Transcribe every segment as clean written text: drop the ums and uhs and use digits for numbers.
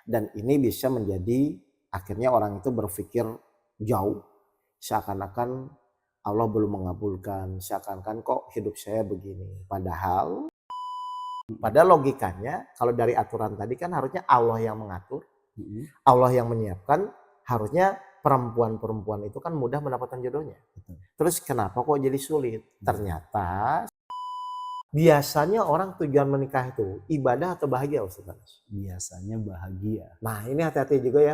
Dan ini bisa menjadi akhirnya orang itu berpikir jauh, seakan-akan Allah belum mengabulkan, seakan-akan kok hidup saya begini. Padahal pada logikanya kalau dari aturan tadi kan harusnya Allah yang mengatur, Allah yang menyiapkan, harusnya perempuan-perempuan itu kan mudah mendapatkan jodohnya. Terus kenapa kok jadi sulit? Ternyata biasanya orang tujuan menikah itu ibadah atau bahagia, Ustaz? Biasanya bahagia. Nah, ini hati-hati juga ya.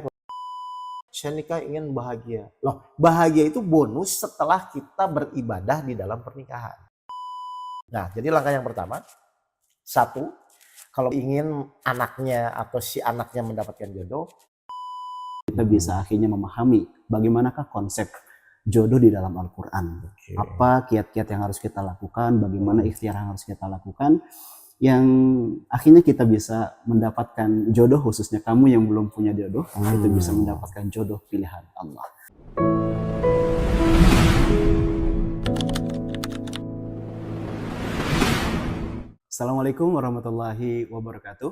Saya nikah ingin bahagia. Loh, bahagia itu bonus setelah kita beribadah di dalam pernikahan. Nah, jadi langkah yang pertama, satu, kalau ingin anaknya atau si anaknya mendapatkan jodoh, kita bisa akhirnya memahami bagaimanakah konsep jodoh di dalam Al-Quran. Apa kiat-kiat yang harus kita lakukan, bagaimana ikhtiar yang harus kita lakukan, yang akhirnya kita bisa mendapatkan jodoh, khususnya kamu yang belum punya jodoh, kita bisa mendapatkan jodoh pilihan Allah. Assalamualaikum warahmatullahi wabarakatuh.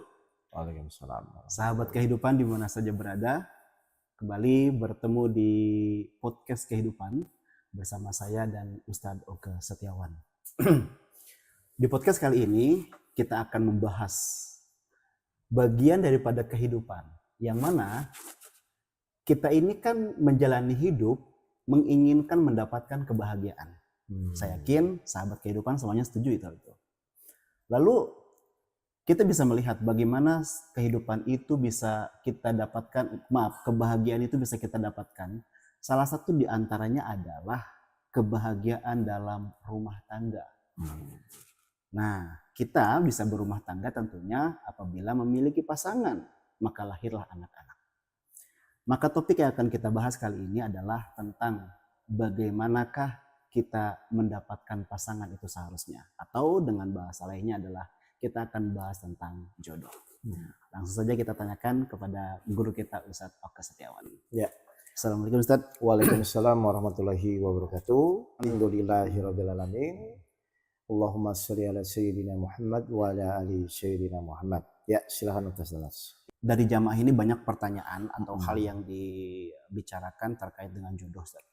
Waalaikumsalam. Sahabat kehidupan di mana saja berada, kembali bertemu di podcast kehidupan bersama saya dan Ustadz Oke Setiawan. Di podcast kali ini kita akan membahas bagian daripada kehidupan yang mana kita ini kan menjalani hidup menginginkan mendapatkan kebahagiaan. Saya yakin sahabat kehidupan semuanya setuju itu. Lalu kita bisa melihat bagaimana kehidupan itu bisa kita dapatkan, kebahagiaan itu bisa kita dapatkan. Salah satu di antaranya adalah kebahagiaan dalam rumah tangga. Nah, kita bisa berumah tangga tentunya apabila memiliki pasangan, maka lahirlah anak-anak. Maka topik yang akan kita bahas kali ini adalah tentang bagaimanakah kita mendapatkan pasangan itu seharusnya. Atau dengan bahasa lainnya adalah kita akan bahas tentang jodoh. Langsung saja kita tanyakan kepada guru kita Ustadz Oke Setiawan. Ya. Assalamualaikum Ustadz. Waalaikumsalam warahmatullahi wabarakatuh. Alhamdulillahirabbil alamin. Allahumma sholli ala sayyidina Muhammad wa ala ali sayyidina Muhammad. Ya, silakan Ustaz. Dari jamaah ini banyak pertanyaan atau hal yang dibicarakan terkait dengan jodoh, Ustaz.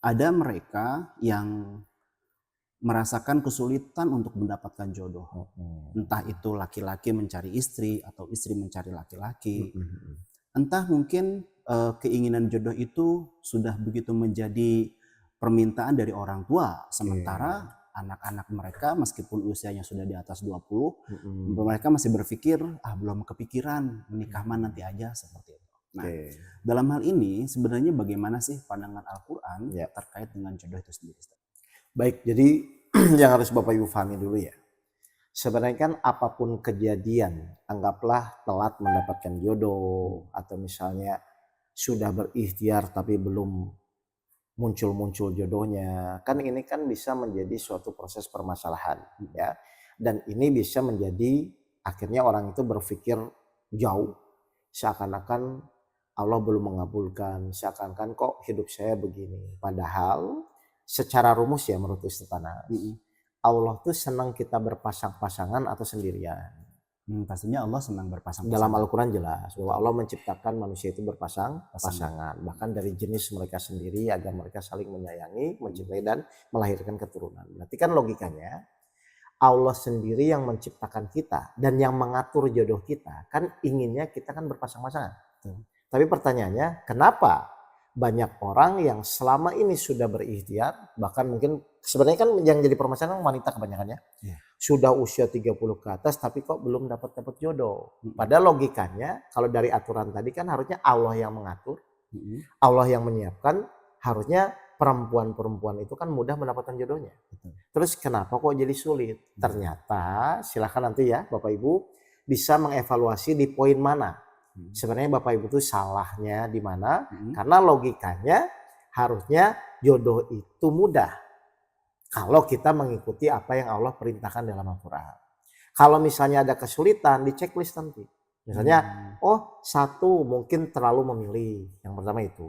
Ada mereka yang merasakan kesulitan untuk mendapatkan jodoh. Entah itu laki-laki mencari istri atau istri mencari laki-laki. Entah mungkin keinginan jodoh itu sudah begitu menjadi permintaan dari orang tua. Sementara anak-anak mereka meskipun usianya sudah di atas 20, mereka masih berpikir, belum kepikiran, menikah mah nanti aja, seperti itu. Nah, dalam hal ini sebenarnya bagaimana sih pandangan Al-Quran terkait dengan jodoh itu sendiri? Baik, jadi yang harus Bapak Ibu pahami dulu ya. Sebenarnya kan apapun kejadian, anggaplah telat mendapatkan jodoh atau misalnya sudah berikhtiar tapi belum muncul jodohnya. Kan ini kan bisa menjadi suatu proses permasalahan ya. Dan ini bisa menjadi akhirnya orang itu berpikir jauh, seakan-akan Allah belum mengabulkan, seakan-akan kok hidup saya begini. Padahal secara rumus ya menurut Ustaz Anas, Allah tuh senang kita berpasang-pasangan atau sendirian. Pastinya Allah senang berpasang-pasangan. Dalam Al-Quran jelas bahwa Allah menciptakan manusia itu berpasang-pasangan. Bahkan dari jenis mereka sendiri agar mereka saling menyayangi, mencintai dan melahirkan keturunan. Berarti kan logikanya Allah sendiri yang menciptakan kita dan yang mengatur jodoh kita. Kan inginnya kita kan berpasang-pasangan. Tapi pertanyaannya, kenapa banyak orang yang selama ini sudah berikhtiar, bahkan mungkin sebenarnya kan yang jadi permasalahan wanita kebanyakannya, sudah usia 30 ke atas tapi kok belum dapat jodoh. Padahal logikanya kalau dari aturan tadi kan harusnya Allah yang mengatur, Allah yang menyiapkan, harusnya perempuan-perempuan itu kan mudah mendapatkan jodohnya. Terus kenapa kok jadi sulit? Ternyata silakan nanti ya Bapak Ibu bisa mengevaluasi di poin mana sebenarnya Bapak Ibu itu salahnya di mana. Karena logikanya harusnya jodoh itu mudah kalau kita mengikuti apa yang Allah perintahkan dalam Al-Quran. Kalau misalnya ada kesulitan, di checklist nanti. Misalnya, satu mungkin terlalu memilih, yang pertama itu.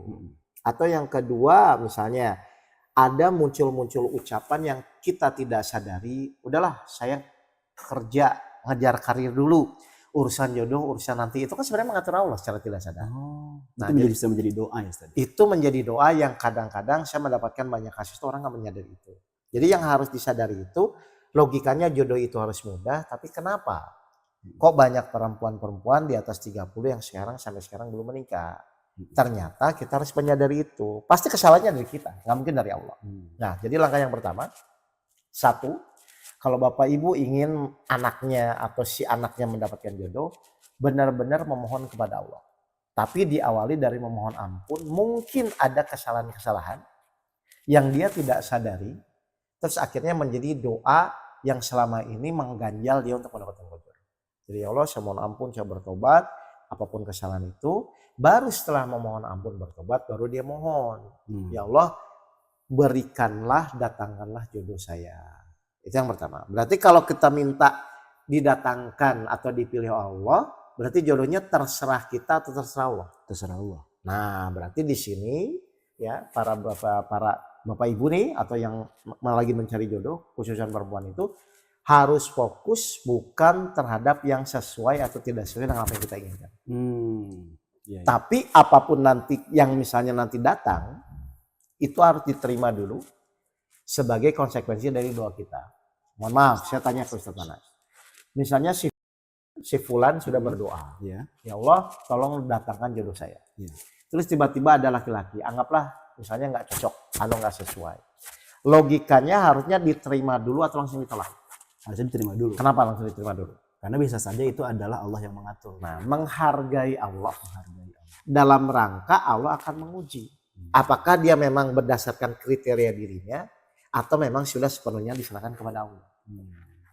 Atau yang kedua misalnya ada muncul ucapan yang kita tidak sadari, udahlah saya kerja, ngejar karir dulu. urusan jodoh, urusan nanti itu kan sebenarnya mengatur Allah secara tidak sadar. Oh, Nah, itu jadi bisa menjadi doa ya Ustaz. itu menjadi doa yang kadang-kadang saya mendapatkan banyak kasus tuh orang nggak menyadari itu. Jadi yang harus disadari itu logikanya jodoh itu harus mudah, tapi kenapa? Kok banyak perempuan-perempuan di atas 30 yang sampai sekarang belum menikah? Ternyata kita harus menyadari itu. Pasti kesalahannya dari kita, nggak mungkin dari Allah. Nah, jadi langkah yang pertama, satu, kalau Bapak Ibu ingin anaknya atau si anaknya mendapatkan jodoh, benar-benar memohon kepada Allah. Tapi diawali dari memohon ampun, mungkin ada kesalahan-kesalahan yang dia tidak sadari, terus akhirnya menjadi doa yang selama ini mengganjal dia untuk mendapatkan jodoh. Jadi ya Allah, saya mohon ampun, saya bertobat, apapun kesalahan itu, baru setelah memohon ampun bertobat, baru dia mohon. Ya Allah, berikanlah, datangkanlah jodoh saya. Itu yang pertama. Berarti kalau kita minta didatangkan atau dipilih Allah, berarti jodohnya terserah kita atau terserah Allah? Terserah Allah. Nah, berarti di sini ya para bapak ibu nih atau yang lagi mencari jodoh, khususnya perempuan itu harus fokus bukan terhadap yang sesuai atau tidak sesuai dengan apa yang kita inginkan. Ya. Tapi apapun nanti yang misalnya nanti datang, itu harus diterima dulu sebagai konsekuensi dari doa kita. Mohon maaf, saya tanya ke Ustaz Anas. Misalnya si Fulan sudah berdoa, ya Allah tolong datangkan jodoh saya. Terus tiba-tiba ada laki-laki, anggaplah misalnya nggak cocok, atau nggak sesuai. Logikanya harusnya diterima dulu atau langsung ditolak? Harusnya diterima dulu. Kenapa langsung diterima dulu? Karena bisa saja itu adalah Allah yang mengatur. Nah, menghargai Allah. Dalam rangka Allah akan menguji. Apakah dia memang berdasarkan kriteria dirinya atau memang sudah sepenuhnya diserahkan kepada Allah.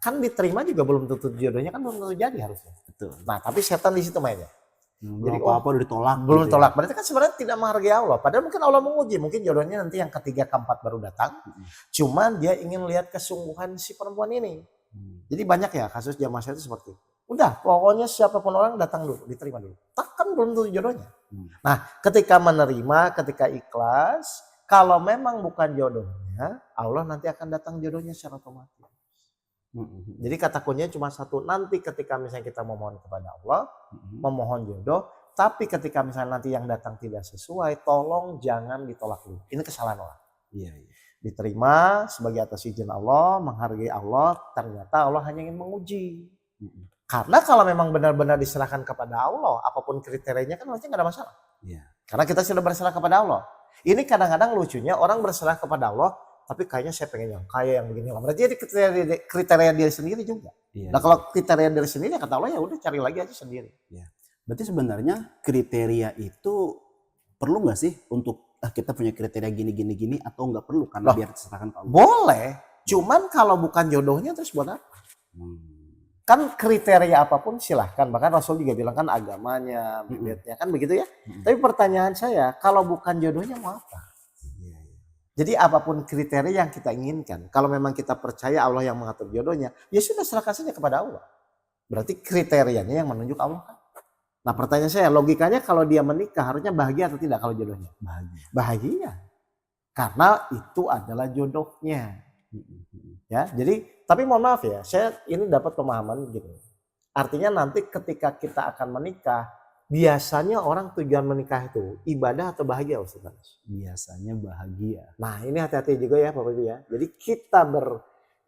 Kan diterima juga belum tentu jodohnya, kan belum tentu jadi harusnya. Betul. Nah, tapi setan di situ mainnya. Jadi apa udah ditolak. Belum gitu tolak. Berarti kan sebenarnya tidak menghargai Allah. Padahal mungkin Allah menguji. Mungkin jodohnya nanti yang ketiga, keempat baru datang. Cuman dia ingin lihat kesungguhan si perempuan ini. Jadi banyak ya kasus jamaah saya itu seperti itu. Udah, pokoknya siapapun orang datang dulu, diterima dulu. Tak kan belum tentu jodohnya. Nah, ketika menerima, ketika ikhlas, kalau memang bukan jodohnya, Allah nanti akan datang jodohnya secara otomatis. Jadi kata kuncinya cuma satu, nanti ketika misalnya kita memohon kepada Allah, memohon jodoh, tapi ketika misalnya nanti yang datang tidak sesuai, tolong jangan ditolak dulu. Ini kesalahan orang. Diterima sebagai atas izin Allah, menghargai Allah, ternyata Allah hanya ingin menguji. Karena kalau memang benar-benar diserahkan kepada Allah, apapun kriterianya kan harusnya nggak ada masalah. Karena kita sudah berserah kepada Allah. Ini kadang-kadang lucunya orang berserah kepada Allah, tapi kayaknya saya pengen yang kaya, yang begini. Berarti jadi kriteria diri sendiri juga. Nah kalau kriteria diri sendiri kata Allah ya udah cari lagi aja sendiri. Berarti sebenarnya kriteria itu perlu nggak sih untuk kita punya kriteria gini atau nggak perlu karena biar diserahkan ke Allah? Boleh, cuman kalau bukan jodohnya terus buat apa? Kan kriteria apapun silahkan, bahkan Rasul juga bilang kan agamanya, bibitnya kan begitu ya. Tapi pertanyaan saya, kalau bukan jodohnya mau apa? Jadi apapun kriteria yang kita inginkan, kalau memang kita percaya Allah yang mengatur jodohnya, ya sudah serahkan saja kepada Allah. Berarti kriterianya yang menunjuk Allah kan. Nah pertanyaan saya, logikanya kalau dia menikah harusnya bahagia atau tidak kalau jodohnya? Bahagia. Karena itu adalah jodohnya. Ya, jadi tapi mohon maaf ya, saya ini dapat pemahaman gitu. Artinya nanti ketika kita akan menikah, biasanya orang tujuan menikah itu ibadah atau bahagia, Ustaz? Biasanya bahagia. Nah, ini hati-hati juga ya Bapak Ibu ya. Jadi kita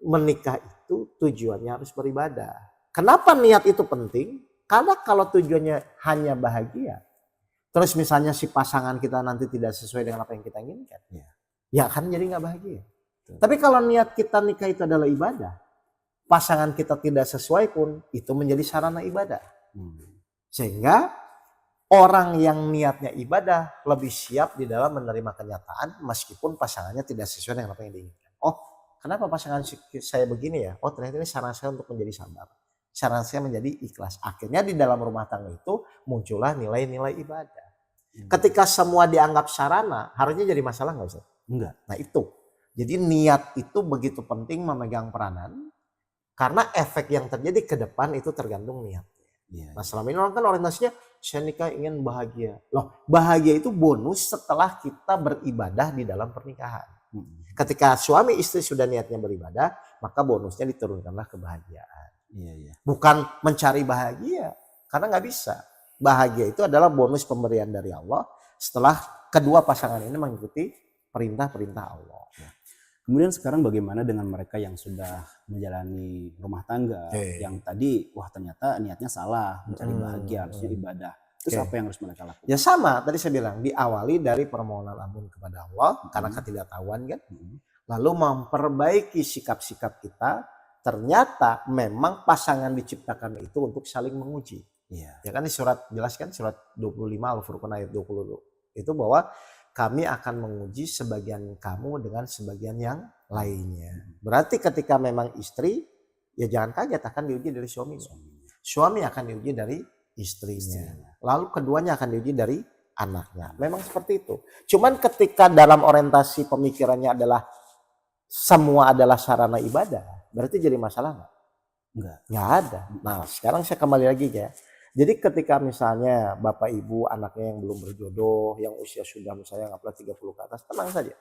menikah itu tujuannya harus beribadah. Kenapa niat itu penting? Karena kalau tujuannya hanya bahagia, terus misalnya si pasangan kita nanti tidak sesuai dengan apa yang kita inginkan, ya kan jadi nggak bahagia. Tapi kalau niat kita nikah itu adalah ibadah, pasangan kita tidak sesuai pun itu menjadi sarana ibadah. Sehingga orang yang niatnya ibadah lebih siap di dalam menerima kenyataan meskipun pasangannya tidak sesuai dengan apa yang diinginkan. Oh, kenapa pasangan saya begini ya? Oh, ternyata ini sarana saya untuk menjadi sabar. Sarana saya menjadi ikhlas. Akhirnya di dalam rumah tangga itu muncullah nilai-nilai ibadah. Ketika semua dianggap sarana, harusnya jadi masalah nggak Ustaz? Enggak. Nah itu. Jadi niat itu begitu penting memegang peranan karena efek yang terjadi ke depan itu tergantung niatnya. Nah selama ini orang kan orientasinya saya nikah ingin bahagia. Loh bahagia itu bonus setelah kita beribadah di dalam pernikahan. Ketika suami istri sudah niatnya beribadah maka bonusnya diturunkanlah kebahagiaan. Bukan mencari bahagia. Karena nggak bisa. Bahagia itu adalah bonus pemberian dari Allah setelah kedua pasangan ini mengikuti perintah-perintah Allah. Kemudian sekarang bagaimana dengan mereka yang sudah menjalani rumah tangga, yang tadi wah ternyata niatnya salah, mencari bahagia, harusnya ibadah. Terus apa yang harus mereka lakukan? Ya sama, tadi saya bilang diawali dari permohonan ampun kepada Allah karena ketidaktahuan kan. Lalu memperbaiki sikap-sikap kita. Ternyata memang pasangan diciptakan itu untuk saling menguji. Ya kan di surat jelas kan surat 25 Al-Furqan ayat 20 itu bahwa kami akan menguji sebagian kamu dengan sebagian yang lainnya. Berarti ketika memang istri, ya jangan kaget akan diuji dari suaminya. Suami akan diuji dari istrinya. Lalu keduanya akan diuji dari anaknya. Memang seperti itu. Cuman ketika dalam orientasi pemikirannya adalah semua adalah sarana ibadah, berarti jadi masalah nggak? Nggak ada. Nah sekarang saya kembali lagi ya. Jadi ketika misalnya bapak ibu anaknya yang belum berjodoh, yang usia sudah misalnya anggaplah 30 ke atas, tenang saja.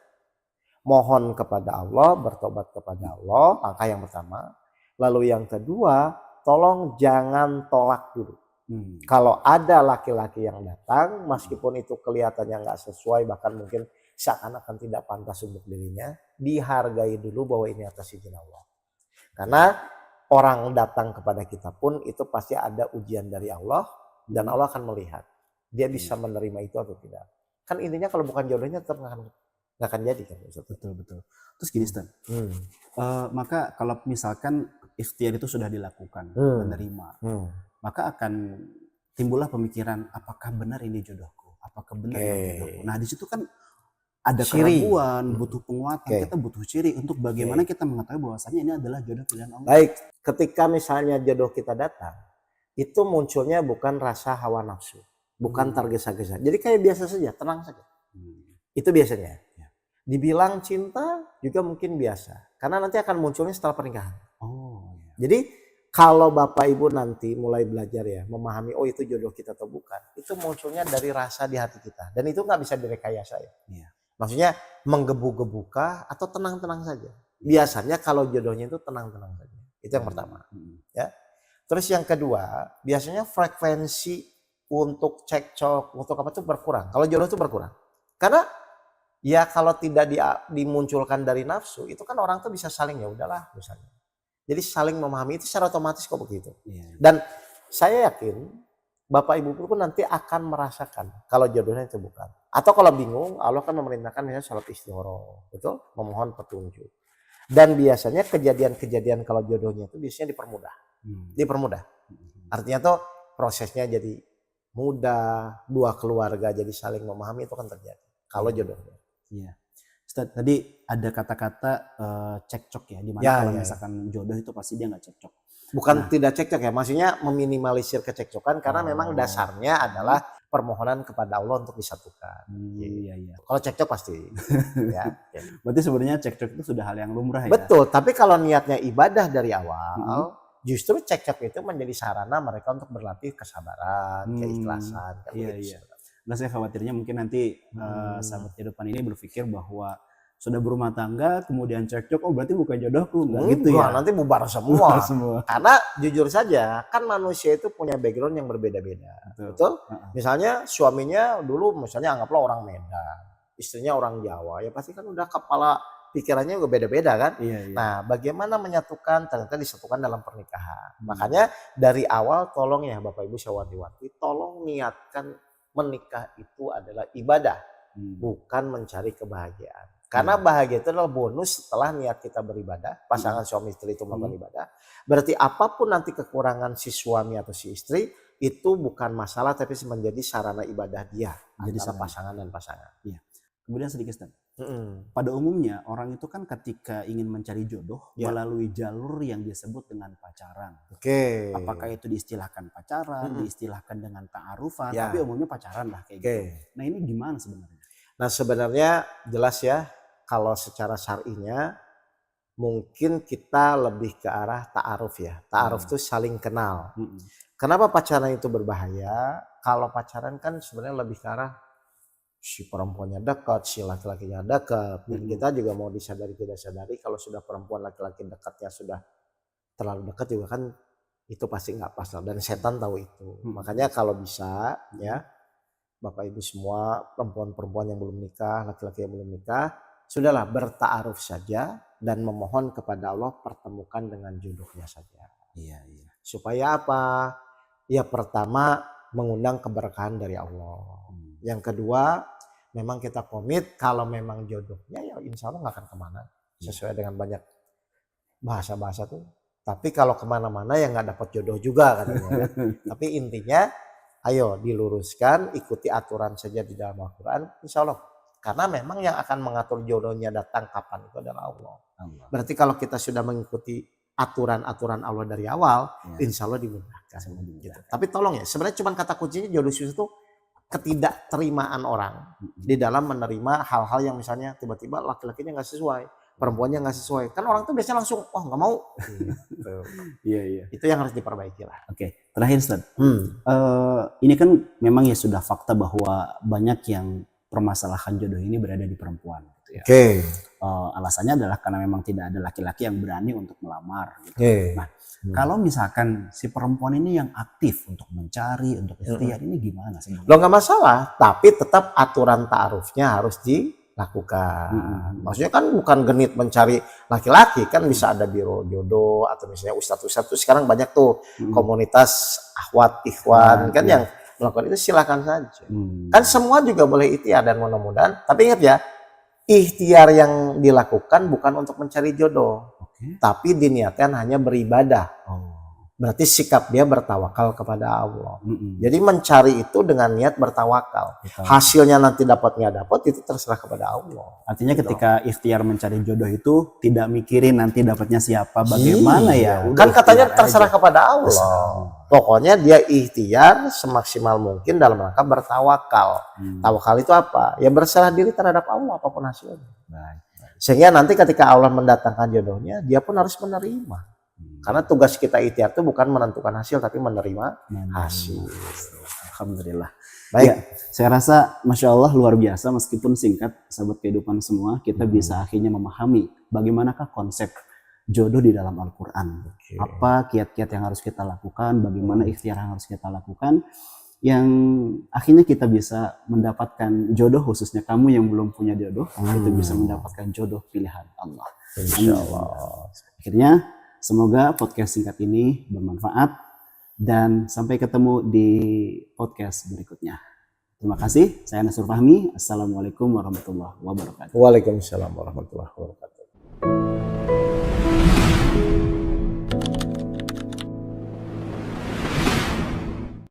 Mohon kepada Allah, bertobat kepada Allah, langkah yang pertama. Lalu yang kedua, tolong jangan tolak dulu. Kalau ada laki-laki yang datang, meskipun itu kelihatannya nggak sesuai, bahkan mungkin seakan-akan tidak pantas untuk dirinya, dihargai dulu bahwa ini atas izin Allah. Karena orang datang kepada kita pun itu pasti ada ujian dari Allah dan Allah akan melihat dia bisa menerima itu atau tidak. Kan intinya kalau bukan jodohnya tetap nggak akan jadi kan. Betul. Terus gini Stan, maka kalau misalkan ikhtiar itu sudah dilakukan, menerima, maka akan timbullah pemikiran apakah benar ini jodohku, apakah benar ini jodohku. Nah di situ kan ada keraguan, butuh penguatan, kita butuh ciri untuk bagaimana kita mengetahui bahwasanya ini adalah jodoh pilihan Allah. Baik, ketika misalnya jodoh kita datang, itu munculnya bukan rasa hawa nafsu, bukan tergesa-gesa. Jadi kayak biasa saja, tenang saja. Itu biasanya. Dibilang cinta juga mungkin biasa, karena nanti akan munculnya setelah pernikahan. Jadi kalau bapak ibu nanti mulai belajar ya, memahami oh itu jodoh kita atau bukan, itu munculnya dari rasa di hati kita, dan itu nggak bisa direkayasa ya. Maksudnya menggebu-gebu atau tenang-tenang saja. Biasanya kalau jodohnya itu tenang-tenang saja. Itu yang pertama. Ya. Terus yang kedua, biasanya frekuensi untuk cekcok, untuk apa itu berkurang. Kalau jodoh itu berkurang. Karena ya kalau tidak dimunculkan dari nafsu, itu kan orang tuh bisa saling ya udahlah misalnya. Jadi saling memahami itu secara otomatis kok begitu. Dan saya yakin bapak ibu pun nanti akan merasakan kalau jodohnya itu bukan. Atau kalau bingung, Allah kan memerintahkan misalnya salat istikharah, betul? Memohon petunjuk. Dan biasanya kejadian-kejadian kalau jodohnya itu biasanya dipermudah. Dipermudah. Artinya tuh prosesnya jadi mudah, dua keluarga jadi saling memahami itu kan terjadi. Kalau jodohnya. Iya. Ustaz, tadi ada kata-kata cekcok ya, dimana kalau misalkan jodoh itu pasti dia nggak cekcok. Bukan tidak cekcok ya, maksudnya meminimalisir kecekcokan karena memang dasarnya adalah permohonan kepada Allah untuk disatukan. Iya. Kalau cekcok pasti. Ya. Berarti sebenarnya cekcok itu sudah hal yang lumrah ya. Betul, tapi kalau niatnya ibadah dari awal, justru cekcok itu menjadi sarana mereka untuk berlatih kesabaran, keikhlasan. Iya. Nah saya khawatirnya mungkin nanti sahabat kehidupan ini berpikir bahwa sudah berumah tangga kemudian cekcok, oh berarti bukan jodohku, gitu ya. Nanti bubar semua. Karena jujur saja kan manusia itu punya background yang berbeda-beda. Betul? Misalnya suaminya dulu misalnya anggaplah orang Medan, istrinya orang Jawa, ya pasti kan udah kepala pikirannya juga beda-beda kan. Nah bagaimana menyatukan, ternyata disatukan dalam pernikahan. Makanya dari awal tolong ya Bapak Ibu saya wanti-wanti, tolong niatkan menikah itu adalah ibadah, bukan mencari kebahagiaan. Karena bahagia itu adalah bonus setelah niat kita beribadah, pasangan suami istri itu melakukan ibadah. Berarti apapun nanti kekurangan si suami atau si istri, itu bukan masalah tapi menjadi sarana ibadah dia. Jadi antara pasangan dan pasangan. Iya. Kemudian sedikit Stan. Pada umumnya orang itu kan ketika ingin mencari jodoh melalui jalur yang disebut dengan pacaran. Apakah itu diistilahkan pacaran, diistilahkan dengan ta'arufan, tapi umumnya pacaran lah kayak gitu. Nah ini gimana sebenarnya? Nah sebenarnya jelas ya, kalau secara syar'inya mungkin kita lebih ke arah ta'aruf ya. Ta'aruf itu saling kenal. Kenapa pacaran itu berbahaya? Kalau pacaran kan sebenarnya lebih ke arah si perempuannya dekat, si laki-lakinya dekat. Dan kita juga mau disadari tidak sadari kalau sudah perempuan laki-laki dekatnya sudah terlalu dekat juga kan itu pasti nggak pas lah, dan setan tahu itu. Makanya kalau bisa ya Bapak Ibu semua, perempuan-perempuan yang belum nikah, laki-laki yang belum nikah, sudahlah bertaaruf saja dan memohon kepada Allah pertemukan dengan jodohnya saja. Iya. Supaya apa? Ya pertama mengundang keberkahan dari Allah. Yang kedua, memang kita komit kalau memang jodohnya ya insya Allah nggak akan kemana. Sesuai dengan banyak bahasa-bahasa tuh. Tapi kalau kemana-mana ya nggak dapat jodoh juga katanya. Tapi intinya ayo diluruskan, ikuti aturan saja di dalam Al-Quran, insya Allah. Karena memang yang akan mengatur jodohnya datang kapan itu adalah Allah. Berarti kalau kita sudah mengikuti aturan-aturan Allah dari awal, insya Allah dimudahkan. Gitu. Tapi tolong ya, sebenarnya cuma kata kuncinya jodoh itu ketidakterimaan orang di dalam menerima hal-hal yang misalnya tiba-tiba laki-lakinya nggak sesuai, perempuannya nggak sesuai. Kan orang tuh biasanya langsung, oh nggak mau. Gitu. Iya. Itu yang harus diperbaiki lah. Oke, terakhir Ustaz. Ini kan memang ya sudah fakta bahwa banyak yang permasalahan jodoh ini berada di perempuan. Gitu ya. Oke. Alasannya adalah karena memang tidak ada laki-laki yang berani untuk melamar. Gitu. Nah, kalau misalkan si perempuan ini yang aktif untuk mencari, untuk ikhtiar, ini gimana sih? Lo nggak masalah, tapi tetap aturan ta'arufnya harus dilakukan. Maksudnya kan bukan genit mencari laki-laki, kan bisa ada biro jodoh atau misalnya ustadz-ustadz tuh sekarang banyak tuh komunitas akhwat ikhwan kan yang melakukan itu, silakan saja. Kan semua juga boleh ikhtiar dan mudah-mudahan. Tapi ingat ya, ikhtiar yang dilakukan bukan untuk mencari jodoh, tapi diniatkan hanya beribadah. Berarti sikap dia bertawakal kepada Allah. Jadi mencari itu dengan niat bertawakal. Hasilnya nanti dapat nggak dapat itu terserah kepada Allah. Artinya ketika ikhtiar mencari jodoh itu tidak mikirin nanti dapatnya siapa, bagaimana ya. Kan katanya terserah kepada Allah. Pokoknya dia ikhtiar semaksimal mungkin dalam rangka bertawakal. Tawakal itu apa? Ya berserah diri terhadap Allah apapun hasilnya. Sehingga nanti ketika Allah mendatangkan jodohnya, dia pun harus menerima. Karena tugas kita ikhtiar itu bukan menentukan hasil, tapi menerima hasil. Alhamdulillah. Baik. Ya, saya rasa Masya Allah luar biasa, meskipun singkat, sahabat kehidupan semua, kita bisa akhirnya memahami bagaimanakah konsep jodoh di dalam Al-Quran. Apa kiat-kiat yang harus kita lakukan, bagaimana ikhtiar yang harus kita lakukan, yang akhirnya kita bisa mendapatkan jodoh, khususnya kamu yang belum punya jodoh, itu bisa mendapatkan jodoh pilihan Allah. Insya Allah. Akhirnya, semoga podcast singkat ini bermanfaat dan sampai ketemu di podcast berikutnya. Terima kasih. Saya Nasur Fahmi. Assalamualaikum warahmatullahi wabarakatuh. Waalaikumsalam warahmatullahi wabarakatuh.